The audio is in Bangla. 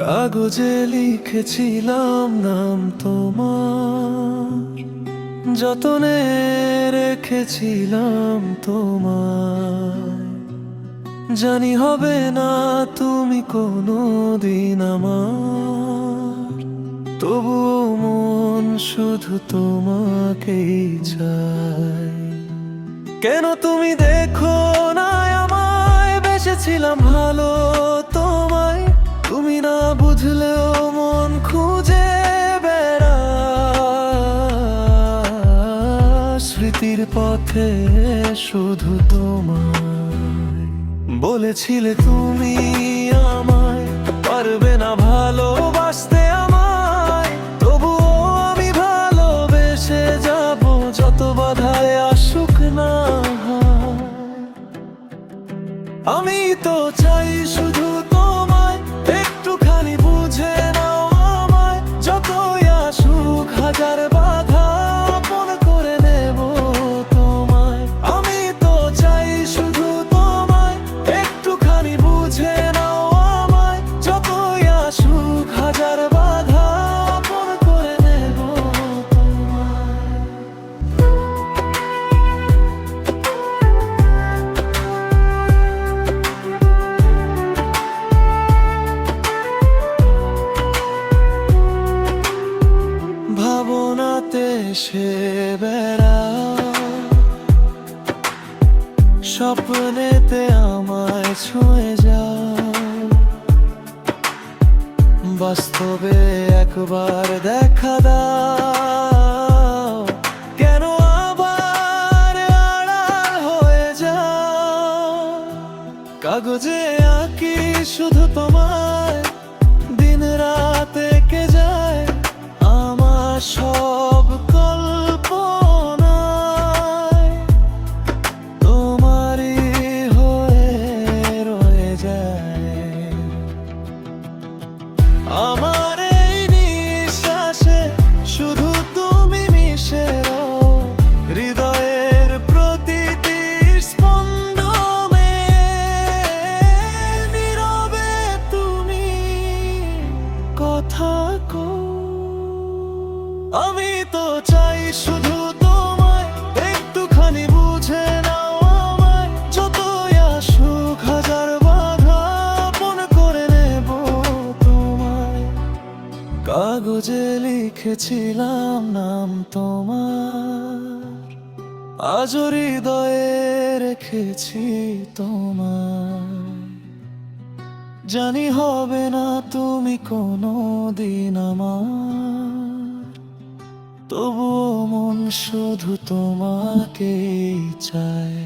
কাগজে লিখেছিলাম নাম তোমার, যতনে রেখেছিলাম তোমার। জানি হবে না তুমি কোনোদিন আমার, তবুও মন শুধু তোমাকেই চায়। কেন তুমি দেখো না আমায়, বেসেছিলাম ভালো তোমায়। তুমি না বুঝলেও মন খুঁজে বেড়ায় স্মৃতির পথে শুধু তোমায়। বলেছিলে তুমি আমায় পারবে না ভালোবাসতে আমায়, তবুও আমি ভালোবেসে যাব যত বাধায় আসুক না হয়। আমি তো চাই শুধু তোমায়, একটুখানি বুঝে নাও আমায়। যতই আসুক হাজার বাধা, আপন করে নেব তোমায়। আমি তো চাই শুধু তোমায়, একটুখানি বুঝে নাও আমায়। যতই আসুক হাজার বাধা, আপন করে নেব তোমায়। ভাবনাতে সে বেড়াও, স্বপ্নেতে আমায় ছুঁয়ে যাও। বাস্তবে একবার দেখা দাও, কেন আবার আড়াল হয়ে যাও। কাগজে আঁকি শুধু তোমায়, দিন রাত এঁকে যায় আমার সব কল্পনায়। তোমারই হয়ে রয়ে যায় আমার এই নিঃশ্বাসে, শুধু তুমি মিশে রও হৃদয়ের প্রতিটি স্পন্দনে। নীরবে তুমি কথা কও। আমি তো চাই শুধু তোমায়, একটুখানি বুঝে নাও আমায়। যতই আসুক হাজার বাধা, আপন করে নেব তোমায়। কাগজে লিখেছিলাম নাম তোমার, আজও হৃদয়ে রেখেছি তোমায়। জানি হবে না তুমি কোনোদিন আমার, তবুও মন শুধু তোমাকেই চায়।